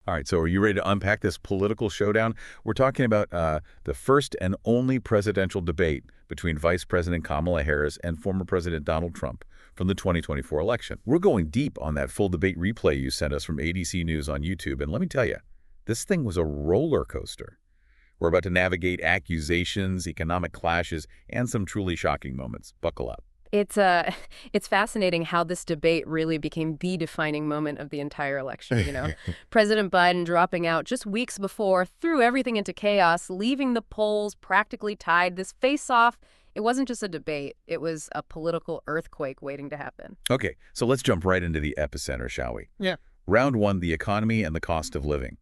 All right, so are you ready to unpack this political showdown? We're talking about the first and only presidential debate between Vice President Kamala Harris and former President Donald Trump from the 2024 election. We're going deep on that full debate replay you sent us from ADC News on YouTube, and let me tell you, this thing was a roller coaster. We're about to navigate accusations, economic clashes, and some truly shocking moments. Buckle up. It's fascinating how this debate really became the defining moment of the entire election. President Biden dropping out just weeks before threw everything into chaos, leaving the polls practically tied. This face-off, it wasn't just a debate, it was a political earthquake waiting to happen. Okay, so let's jump right into the epicenter, shall we? Yeah. Round one, the economy and the cost of living.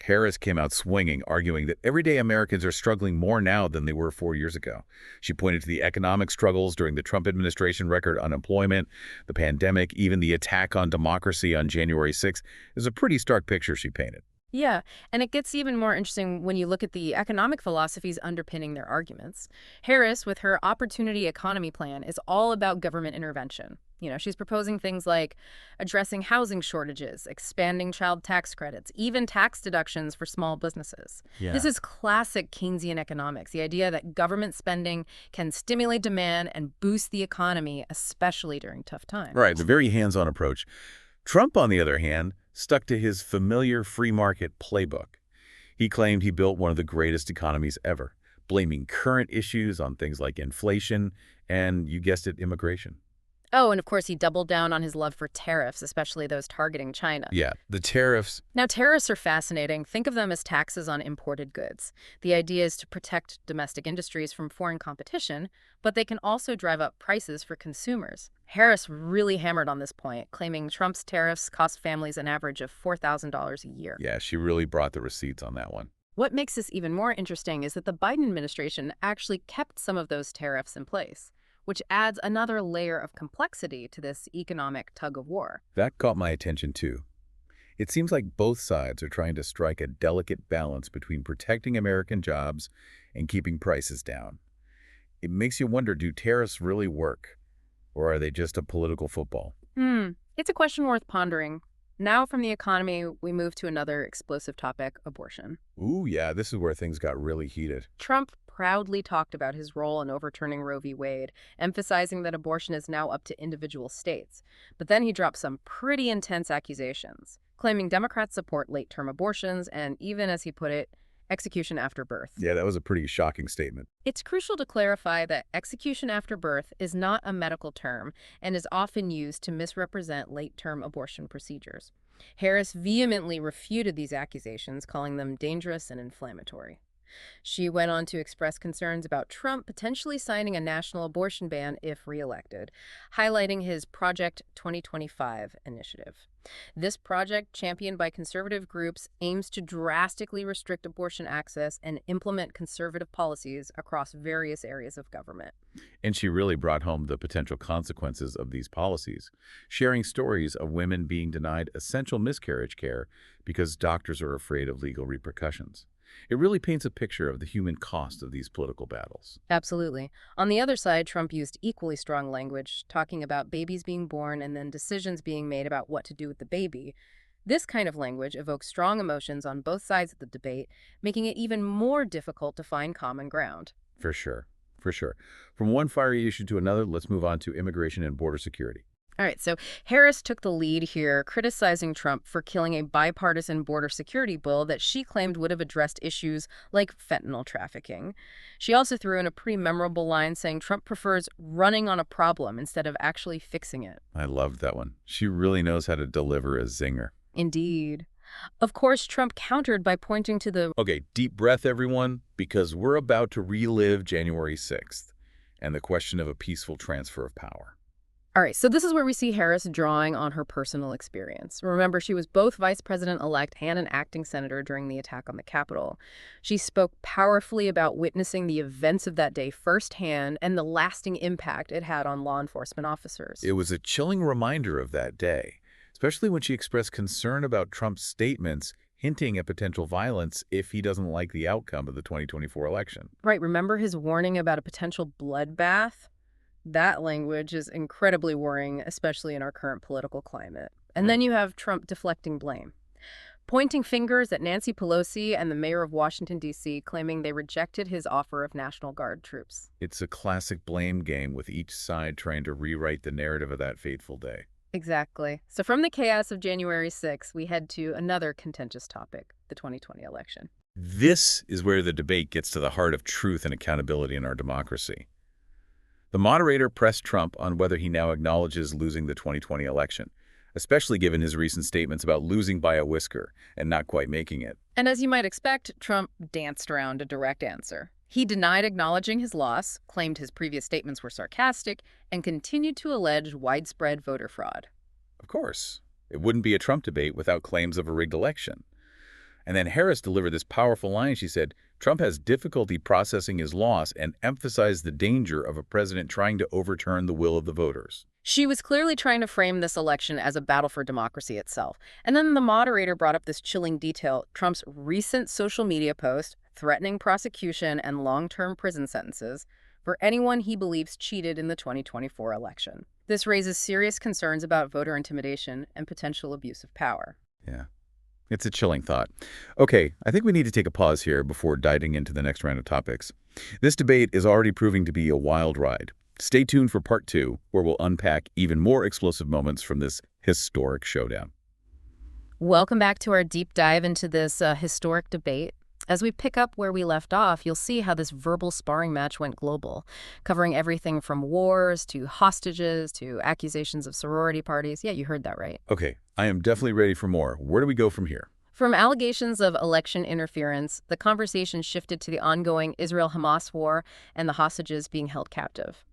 Harris came out swinging, arguing that everyday Americans are struggling more now than they were 4 years ago. She pointed to the economic struggles during the Trump administration, record unemployment, the pandemic, even the attack on democracy on January 6th. It's a pretty stark picture she painted. Yeah, and it gets even more interesting when you look at the economic philosophies underpinning their arguments. Harris, with her Opportunity Economy plan, is all about government intervention. She's proposing things like addressing housing shortages, expanding child tax credits, even tax deductions for small businesses. Yeah. This is classic Keynesian economics, the idea that government spending can stimulate demand and boost the economy, especially during tough times. Right, the very hands-on approach. Trump, on the other hand, stuck to his familiar free market playbook. He claimed he built one of the greatest economies ever, blaming current issues on things like inflation and, you guessed it, immigration. Oh, and of course, he doubled down on his love for tariffs, especially those targeting China. Yeah, the tariffs. Now, tariffs are fascinating. Think of them as taxes on imported goods. The idea is to protect domestic industries from foreign competition, but they can also drive up prices for consumers. Harris really hammered on this point, claiming Trump's tariffs cost families an average of $4,000 a year. Yeah, she really brought the receipts on that one. What makes this even more interesting is that the Biden administration actually kept some of those tariffs in place, which adds another layer of complexity to this economic tug-of-war. That caught my attention, too. It seems like both sides are trying to strike a delicate balance between protecting American jobs and keeping prices down. It makes you wonder, do tariffs really work, or are they just a political football? It's a question worth pondering. Now from the economy, we move to another explosive topic, abortion. Ooh, yeah, this is where things got really heated. Trump proudly talked about his role in overturning Roe v. Wade, emphasizing that abortion is now up to individual states. But then he dropped some pretty intense accusations, claiming Democrats support late-term abortions and even, as he put it, execution after birth. Yeah, that was a pretty shocking statement. It's crucial to clarify that execution after birth is not a medical term and is often used to misrepresent late-term abortion procedures. Harris vehemently refuted these accusations, calling them dangerous and inflammatory. She went on to express concerns about Trump potentially signing a national abortion ban if reelected, highlighting his Project 2025 initiative. This project, championed by conservative groups, aims to drastically restrict abortion access and implement conservative policies across various areas of government. And she really brought home the potential consequences of these policies, sharing stories of women being denied essential miscarriage care because doctors are afraid of legal repercussions. It really paints a picture of the human cost of these political battles. Absolutely. On the other side, Trump used equally strong language, talking about babies being born and then decisions being made about what to do with the baby. This kind of language evokes strong emotions on both sides of the debate, making it even more difficult to find common ground. For sure. For sure. From one fiery issue to another, let's move on to immigration and border security. All right, so Harris took the lead here, criticizing Trump for killing a bipartisan border security bill that she claimed would have addressed issues like fentanyl trafficking. She also threw in a pretty memorable line saying Trump prefers running on a problem instead of actually fixing it. I loved that one. She really knows how to deliver a zinger. Indeed. Of course, Trump countered by pointing to the... Okay, deep breath, everyone, because we're about to relive January 6th and the question of a peaceful transfer of power. All right, so this is where we see Harris drawing on her personal experience. Remember, she was both vice president-elect and an acting senator during the attack on the Capitol. She spoke powerfully about witnessing the events of that day firsthand and the lasting impact it had on law enforcement officers. It was a chilling reminder of that day, especially when she expressed concern about Trump's statements hinting at potential violence if he doesn't like the outcome of the 2024 election. Right, remember his warning about a potential bloodbath? That language is incredibly worrying, especially in our current political climate. And then you have Trump deflecting blame. pointing fingers at Nancy Pelosi and the mayor of Washington, D.C., claiming they rejected his offer of National Guard troops. It's a classic blame game with each side trying to rewrite the narrative of that fateful day. Exactly. So from the chaos of January 6th, we head to another contentious topic, the 2020 election. This is where the debate gets to the heart of truth and accountability in our democracy. The moderator pressed Trump on whether he now acknowledges losing the 2020 election, especially given his recent statements about losing by a whisker and not quite making it. And as you might expect, Trump danced around a direct answer. He denied acknowledging his loss, claimed his previous statements were sarcastic, and continued to allege widespread voter fraud. Of course, it wouldn't be a Trump debate without claims of a rigged election. And then Harris delivered this powerful line. She said, Trump has difficulty processing his loss and emphasized the danger of a president trying to overturn the will of the voters. She was clearly trying to frame this election as a battle for democracy itself. And then the moderator brought up this chilling detail, Trump's recent social media post threatening prosecution and long-term prison sentences for anyone he believes cheated in the 2024 election. This raises serious concerns about voter intimidation and potential abuse of power. Yeah. It's a chilling thought. Okay, I think we need to take a pause here before diving into the next round of topics. This debate is already proving to be a wild ride. Stay tuned for part 2, where we'll unpack even more explosive moments from this historic showdown. Welcome back to our deep dive into this historic debate. As we pick up where we left off, you'll see how this verbal sparring match went global, covering everything from wars to hostages to accusations of sorority parties. Yeah, you heard that right. Okay, I am definitely ready for more. Where do we go from here? From allegations of election interference, the conversation shifted to the ongoing Israel-Hamas war and the hostages being held captive.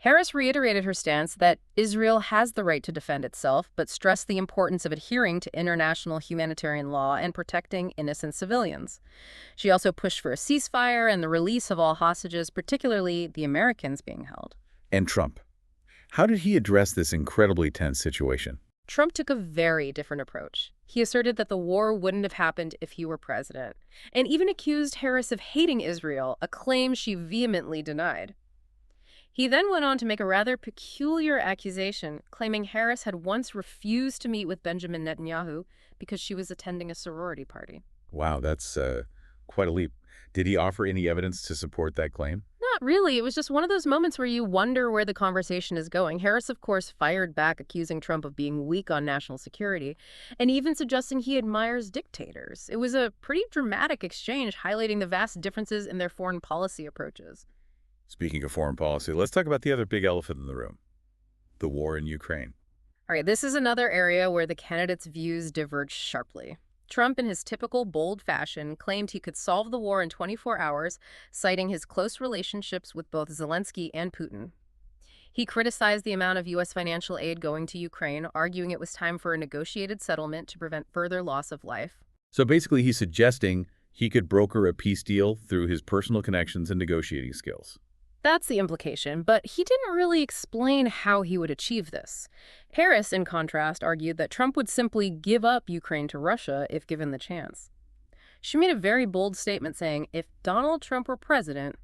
Harris reiterated her stance that Israel has the right to defend itself, but stressed the importance of adhering to international humanitarian law and protecting innocent civilians. She also pushed for a ceasefire and the release of all hostages, particularly the Americans being held. And Trump. How did he address this incredibly tense situation? Trump took a very different approach. He asserted that the war wouldn't have happened if he were president, and even accused Harris of hating Israel, a claim she vehemently denied. He then went on to make a rather peculiar accusation, claiming Harris had once refused to meet with Benjamin Netanyahu because she was attending a sorority party. Wow, that's quite a leap. Did he offer any evidence to support that claim? Not really. It was just one of those moments where you wonder where the conversation is going. Harris, of course, fired back, accusing Trump of being weak on national security, and even suggesting he admires dictators. It was a pretty dramatic exchange, highlighting the vast differences in their foreign policy approaches. Speaking of foreign policy, let's talk about the other big elephant in the room, the war in Ukraine. All right, this is another area where the candidates' views diverged sharply. Trump, in his typical bold fashion, claimed he could solve the war in 24 hours, citing his close relationships with both Zelensky and Putin. He criticized the amount of U.S. financial aid going to Ukraine, arguing it was time for a negotiated settlement to prevent further loss of life. So basically, he's suggesting he could broker a peace deal through his personal connections and negotiating skills. That's the implication, but he didn't really explain how he would achieve this. Harris, in contrast, argued that Trump would simply give up Ukraine to Russia if given the chance. She made a very bold statement saying, if Donald Trump were president,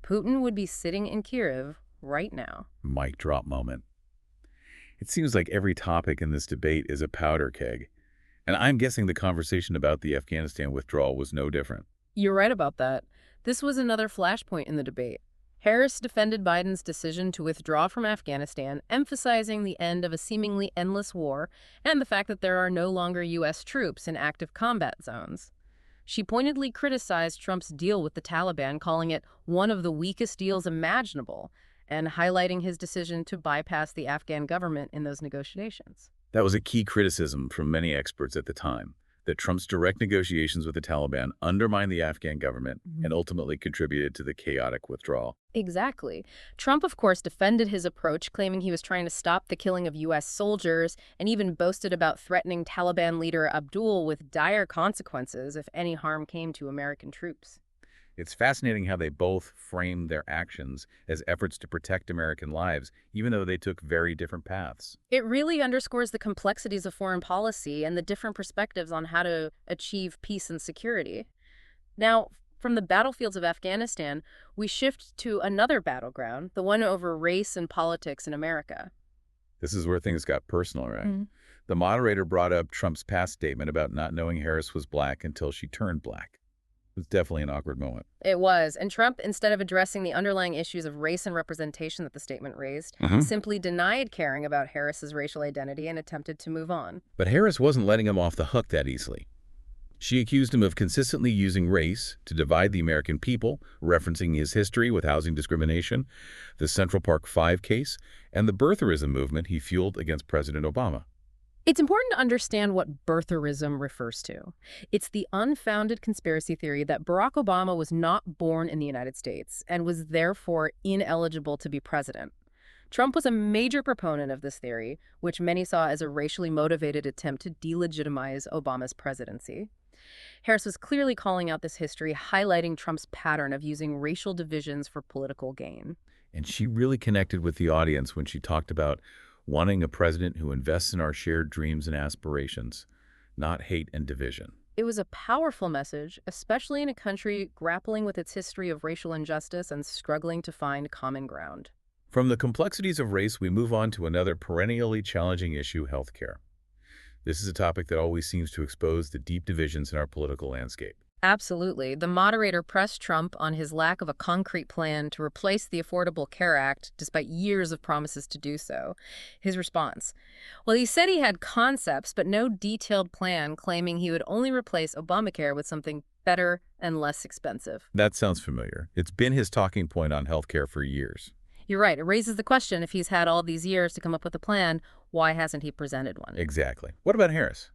Putin would be sitting in Kyiv right now. Mic drop moment. It seems like every topic in this debate is a powder keg. And I'm guessing the conversation about the Afghanistan withdrawal was no different. You're right about that. This was another flashpoint in the debate. Harris defended Biden's decision to withdraw from Afghanistan, emphasizing the end of a seemingly endless war and the fact that there are no longer U.S. troops in active combat zones. She pointedly criticized Trump's deal with the Taliban, calling it one of the weakest deals imaginable, and highlighting his decision to bypass the Afghan government in those negotiations. That was a key criticism from many experts at the time, that Trump's direct negotiations with the Taliban undermined the Afghan government and ultimately contributed to the chaotic withdrawal. Exactly. Trump, of course, defended his approach, claiming he was trying to stop the killing of U.S. soldiers, and even boasted about threatening Taliban leader Abdul with dire consequences if any harm came to American troops. It's fascinating how they both framed their actions as efforts to protect American lives, even though they took very different paths. It really underscores the complexities of foreign policy and the different perspectives on how to achieve peace and security. Now, from the battlefields of Afghanistan, we shift to another battleground, the one over race and politics in America. This is where things got personal, right? The moderator brought up Trump's past statement about not knowing Harris was black until she turned black. It was definitely an awkward moment. It was, and Trump, instead of addressing the underlying issues of race and representation that the statement raised, simply denied caring about Harris's racial identity and attempted to move on. But Harris wasn't letting him off the hook that easily. She accused him of consistently using race to divide the American people, referencing his history with housing discrimination, the Central Park 5 case, and the birtherism movement he fueled against President Obama. It's important to understand what birtherism refers to. It's the unfounded conspiracy theory that Barack Obama was not born in the United States and was therefore ineligible to be president. Trump was a major proponent of this theory, which many saw as a racially motivated attempt to delegitimize Obama's presidency. Harris was clearly calling out this history, highlighting Trump's pattern of using racial divisions for political gain. And she really connected with the audience when she talked about wanting a president who invests in our shared dreams and aspirations, not hate and division. It was a powerful message, especially in a country grappling with its history of racial injustice and struggling to find common ground. From the complexities of race, we move on to another perennially challenging issue, healthcare. This is a topic that always seems to expose the deep divisions in our political landscape. Absolutely. The moderator pressed Trump on his lack of a concrete plan to replace the Affordable Care Act, despite years of promises to do so. His response: well, he said he had concepts, but no detailed plan, claiming he would only replace Obamacare with something better and less expensive. That sounds familiar. It's been his talking point on healthcare for years. You're right. It raises the question, if he's had all these years to come up with a plan, why hasn't he presented one? Exactly. What about Harris?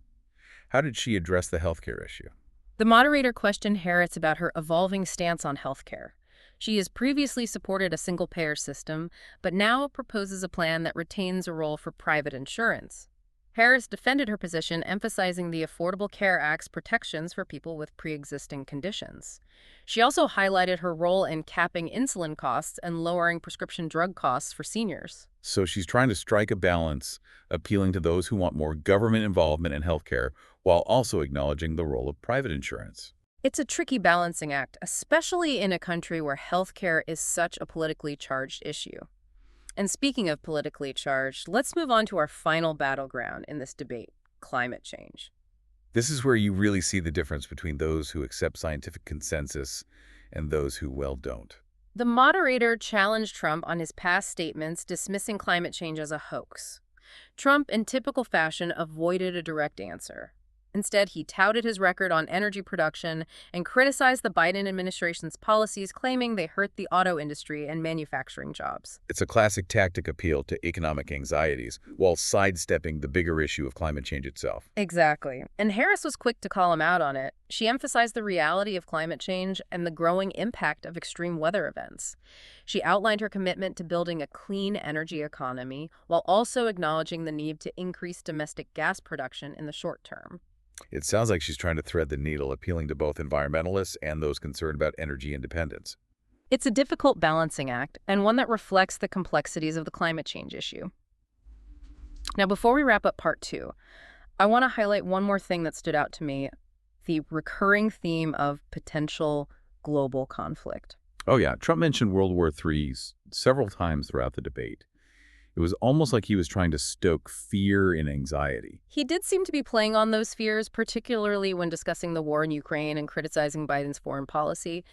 How did she address the healthcare issue? The moderator questioned Harris about her evolving stance on health care. She has previously supported a single-payer system, but now proposes a plan that retains a role for private insurance. Harris defended her position, emphasizing the Affordable Care Act's protections for people with pre-existing conditions. She also highlighted her role in capping insulin costs and lowering prescription drug costs for seniors. So she's trying to strike a balance, appealing to those who want more government involvement in healthcare, while also acknowledging the role of private insurance. It's a tricky balancing act, especially in a country where healthcare is such a politically charged issue. And speaking of politically charged, let's move on to our final battleground in this debate: climate change. This is where you really see the difference between those who accept scientific consensus and those who, well, don't. The moderator challenged Trump on his past statements, dismissing climate change as a hoax. Trump, in typical fashion, avoided a direct answer. Instead, he touted his record on energy production and criticized the Biden administration's policies, claiming they hurt the auto industry and manufacturing jobs. It's a classic tactic appeal to economic anxieties while sidestepping the bigger issue of climate change itself. Exactly. And Harris was quick to call him out on it. She emphasized the reality of climate change and the growing impact of extreme weather events. She outlined her commitment to building a clean energy economy while also acknowledging the need to increase domestic gas production in the short term. It sounds like she's trying to thread the needle, appealing to both environmentalists and those concerned about energy independence. It's a difficult balancing act, and one that reflects the complexities of the climate change issue. Now, before we wrap up part 2, I want to highlight one more thing that stood out to me: the recurring theme of potential global conflict. Oh yeah, Trump mentioned World War III several times throughout the debate. It was almost like he was trying to stoke fear and anxiety. He did seem to be playing on those fears, particularly when discussing the war in Ukraine and criticizing Biden's foreign policy.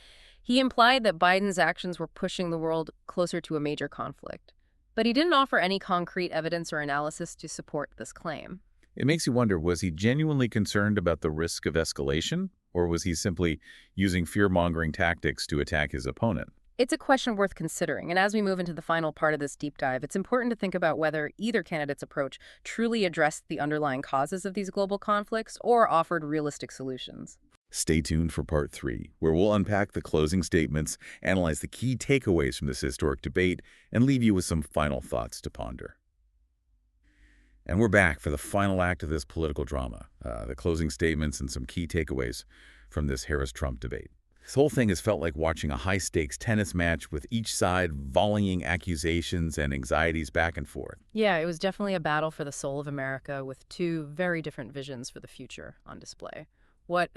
He implied that Biden's actions were pushing the world closer to a major conflict. But he didn't offer any concrete evidence or analysis to support this claim. It makes you wonder, was he genuinely concerned about the risk of escalation, or was he simply using fear-mongering tactics to attack his opponent? It's a question worth considering, and as we move into the final part of this deep dive, it's important to think about whether either candidate's approach truly addressed the underlying causes of these global conflicts or offered realistic solutions. Stay tuned for part 3, where we'll unpack the closing statements, analyze the key takeaways from this historic debate, and leave you with some final thoughts to ponder. And we're back for the final act of this political drama, the closing statements and some key takeaways from this Harris-Trump debate. This whole thing has felt like watching a high-stakes tennis match with each side volleying accusations and anxieties back and forth. Yeah, it was definitely a battle for the soul of America with two very different visions for the future on display. What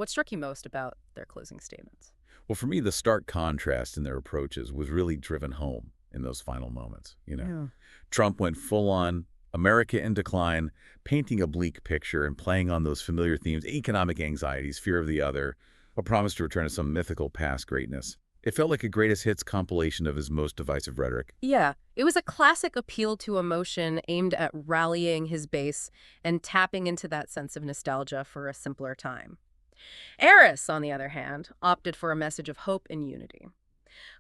struck you most about their closing statements? Well, for me, the stark contrast in their approaches was really driven home in those final moments. Yeah. Trump went full-on America in decline, painting a bleak picture and playing on those familiar themes, economic anxieties, fear of the other, a promise to return to some mythical past greatness. It felt like a greatest hits compilation of his most divisive rhetoric. Yeah, it was a classic appeal to emotion aimed at rallying his base and tapping into that sense of nostalgia for a simpler time. Harris, on the other hand, opted for a message of hope and unity,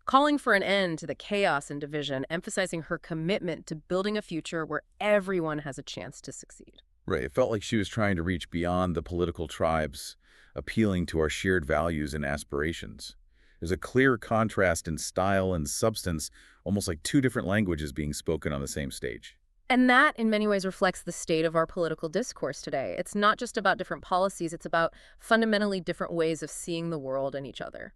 calling for an end to the chaos and division, emphasizing her commitment to building a future where everyone has a chance to succeed. Right, it felt like she was trying to reach beyond the political tribes, appealing to our shared values and aspirations. There's a clear contrast in style and substance, almost like two different languages being spoken on the same stage. And that, in many ways, reflects the state of our political discourse today. It's not just about different policies, it's about fundamentally different ways of seeing the world and each other.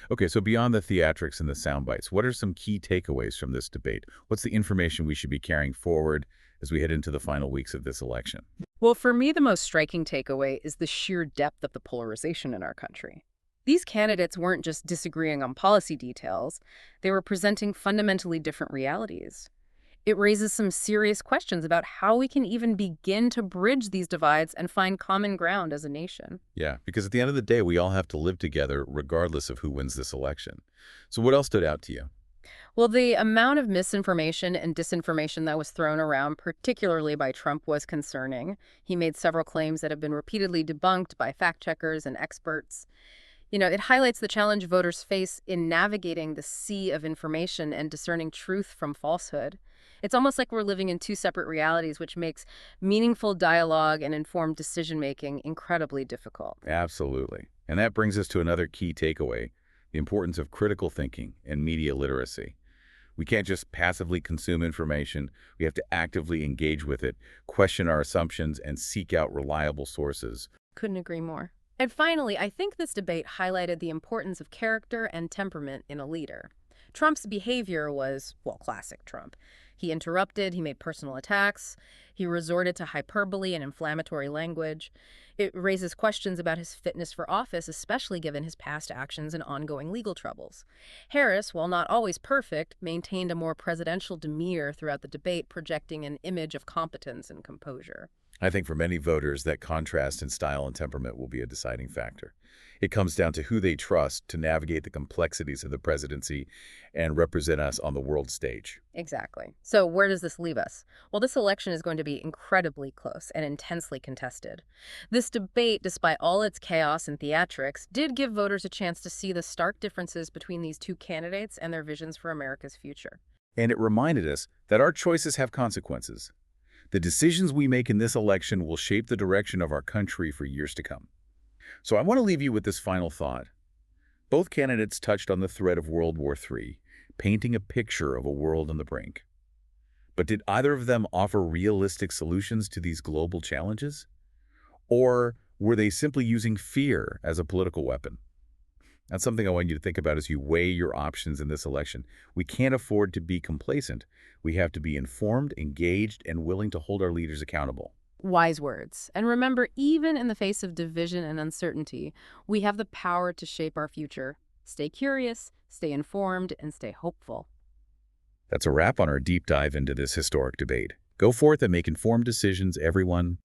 Okay, so beyond the theatrics and the sound bites, what are some key takeaways from this debate? What's the information we should be carrying forward as we head into the final weeks of this election? Well, for me, the most striking takeaway is the sheer depth of the polarization in our country. These candidates weren't just disagreeing on policy details, they were presenting fundamentally different realities. It raises some serious questions about how we can even begin to bridge these divides and find common ground as a nation. Yeah, because at the end of the day, we all have to live together regardless of who wins this election. So what else stood out to you? Well, the amount of misinformation and disinformation that was thrown around, particularly by Trump, was concerning. He made several claims that have been repeatedly debunked by fact-checkers and experts. It highlights the challenge voters face in navigating the sea of information and discerning truth from falsehood. It's almost like we're living in two separate realities, which makes meaningful dialogue and informed decision-making incredibly difficult. Absolutely. And that brings us to another key takeaway, the importance of critical thinking and media literacy. We can't just passively consume information. We have to actively engage with it, question our assumptions, and seek out reliable sources. Couldn't agree more. And finally, I think this debate highlighted the importance of character and temperament in a leader. Trump's behavior was, well, classic Trump. He interrupted, he made personal attacks, he resorted to hyperbole and inflammatory language. It raises questions about his fitness for office, especially given his past actions and ongoing legal troubles. Harris, while not always perfect, maintained a more presidential demeanor throughout the debate, projecting an image of competence and composure. I think for many voters, that contrast in style and temperament will be a deciding factor. It comes down to who they trust to navigate the complexities of the presidency and represent us on the world stage. Exactly. So where does this leave us? Well, this election is going to be incredibly close and intensely contested. This debate, despite all its chaos and theatrics, did give voters a chance to see the stark differences between these two candidates and their visions for America's future. And it reminded us that our choices have consequences. The decisions we make in this election will shape the direction of our country for years to come. So I want to leave you with this final thought. Both candidates touched on the threat of World War III, painting a picture of a world on the brink. But did either of them offer realistic solutions to these global challenges? Or were they simply using fear as a political weapon? That's something I want you to think about as you weigh your options in this election. We can't afford to be complacent. We have to be informed, engaged, and willing to hold our leaders accountable. Wise words. And remember, even in the face of division and uncertainty, we have the power to shape our future. Stay curious, stay informed, and stay hopeful. That's a wrap on our deep dive into this historic debate. Go forth and make informed decisions, everyone.